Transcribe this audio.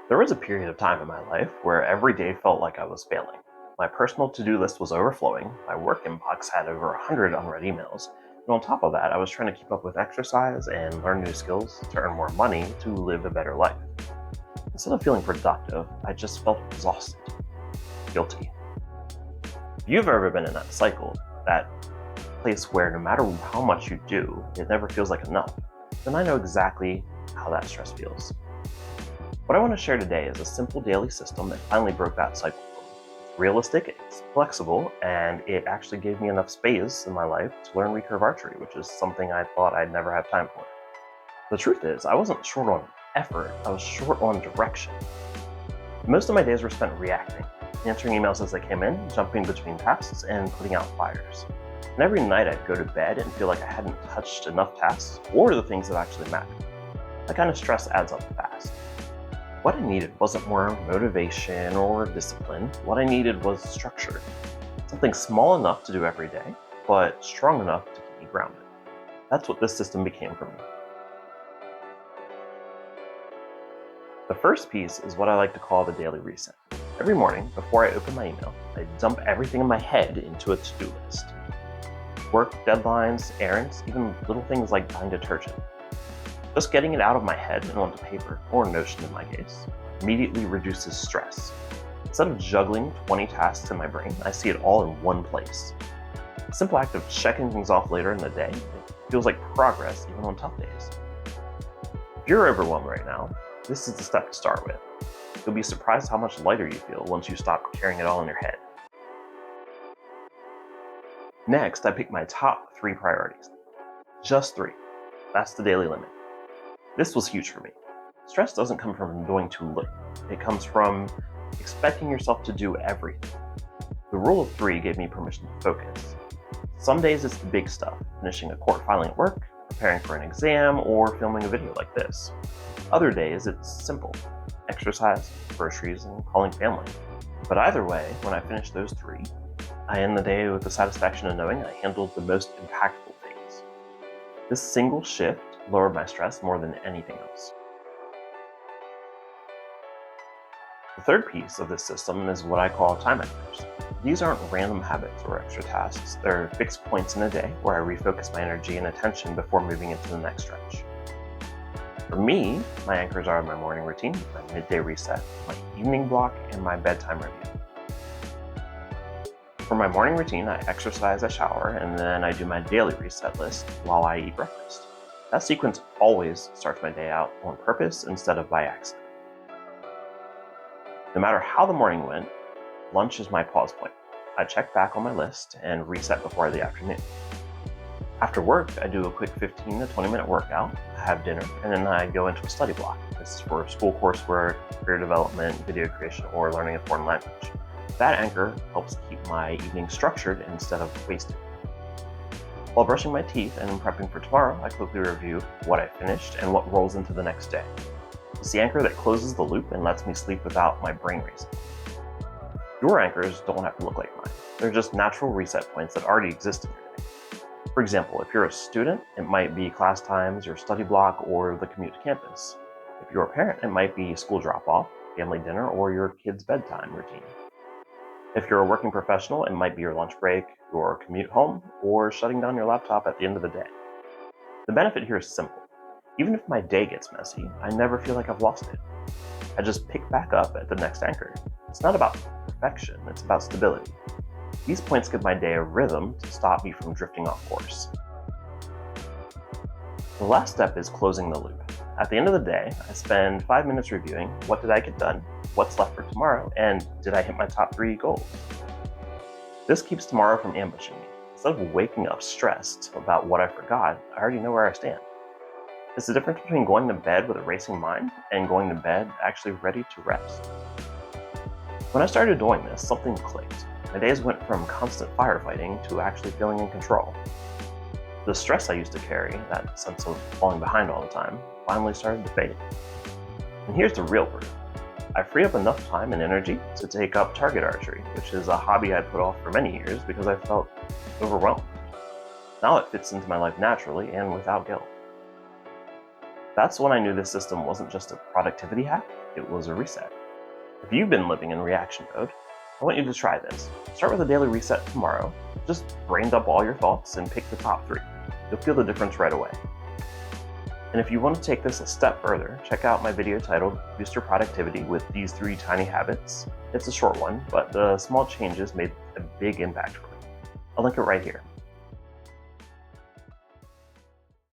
There was a period of time in my life where every day felt like I was failing. My personal to-do list was overflowing, my work inbox had over 100 unread emails, and on top of that, I was trying to keep up with exercise and learn new skills to earn more money to live a better life. Instead of feeling productive, I just felt exhausted, guilty. If you've ever been in that cycle, that place where no matter how much you do, it never feels like enough, then I know exactly how that stress feels. What I want to share today is a simple daily system that finally broke that cycle for me. It's realistic, it's flexible, and it actually gave me enough space in my life to learn recurve archery, which is something I thought I'd never have time for. The truth is, I wasn't short on effort, I was short on direction. Most of my days were spent reacting, answering emails as they came in, jumping between tasks, and putting out fires. And every night I'd go to bed and feel like I hadn't touched enough tasks or the things that actually mattered. That kind of stress adds up fast. What I needed wasn't more motivation or discipline. What I needed was structure. Something small enough to do every day, but strong enough to keep me grounded. That's what this system became for me. The first piece is what I like to call the daily reset. Every morning, before I open my email, I dump everything in my head into a to-do list. Work, deadlines, errands, even little things like buying detergent. Just getting it out of my head and onto paper, or Notion in my case, immediately reduces stress. Instead of juggling 20 tasks in my brain, I see it all in one place. The simple act of checking things off later in the day, it feels like progress even on tough days. If you're overwhelmed right now, this is the step to start with. You'll be surprised how much lighter you feel once you stop carrying it all in your head. Next, I pick my top 3 priorities. Just 3. That's the daily limit. This was huge for me. Stress doesn't come from doing too little. It comes from expecting yourself to do everything. The rule of 3 gave me permission to focus. Some days it's the big stuff, finishing a court filing at work, preparing for an exam, or filming a video like this. Other days it's simple, exercise, groceries, and calling family. But either way, when I finish those 3, I end the day with the satisfaction of knowing I handled the most impactful things. This single shift lowered my stress more than anything else. The third piece of this system is what I call time anchors. These aren't random habits or extra tasks, they're fixed points in a day where I refocus my energy and attention before moving into the next stretch. For me, my anchors are my morning routine, my midday reset, my evening block, and my bedtime review. For my morning routine, I exercise, I shower, and then I do my daily reset list while I eat breakfast. That sequence always starts my day out on purpose instead of by accident. No matter how the morning went, lunch is my pause point. I check back on my list and reset before the afternoon. After work, I do a quick 15 to 20 minute workout, I have dinner, and then I go into a study block. This is for school coursework, career development, video creation, or learning a foreign language. That anchor helps keep my evening structured instead of wasted. While brushing my teeth and prepping for tomorrow, I quickly review what I finished and what rolls into the next day. It's the anchor that closes the loop and lets me sleep without my brain racing. Your anchors don't have to look like mine. They're just natural reset points that already exist in your day. For example, if you're a student, it might be class times, your study block, or the commute to campus. If you're a parent, it might be school drop-off, family dinner, or your kid's bedtime routine. If you're a working professional, it might be your lunch break, your commute home, or shutting down your laptop at the end of the day. The benefit here is simple. Even if my day gets messy, I never feel like I've lost it. I just pick back up at the next anchor. It's not about perfection, it's about stability. These points give my day a rhythm to stop me from drifting off course. The last step is closing the loop. At the end of the day, I spend 5 minutes reviewing what did I get done, what's left for tomorrow, and did I hit my top 3 goals? This keeps tomorrow from ambushing me. Instead of waking up stressed about what I forgot, I already know where I stand. It's the difference between going to bed with a racing mind and going to bed actually ready to rest. When I started doing this, something clicked. My days went from constant firefighting to actually feeling in control. The stress I used to carry, that sense of falling behind all the time, finally started to fade. And here's the real proof. I freed up enough time and energy to take up target archery, which is a hobby I'd put off for many years because I felt overwhelmed. Now it fits into my life naturally and without guilt. That's when I knew this system wasn't just a productivity hack, it was a reset. If you've been living in reaction mode, I want you to try this. Start with a daily reset tomorrow. Just brain dump all your thoughts and pick the top 3. You'll feel the difference right away. And if you want to take this a step further, check out my video titled Boost Your Productivity with These 3 Tiny Habits. It's a short one, but the small changes made a big impact for me. I'll link it right here.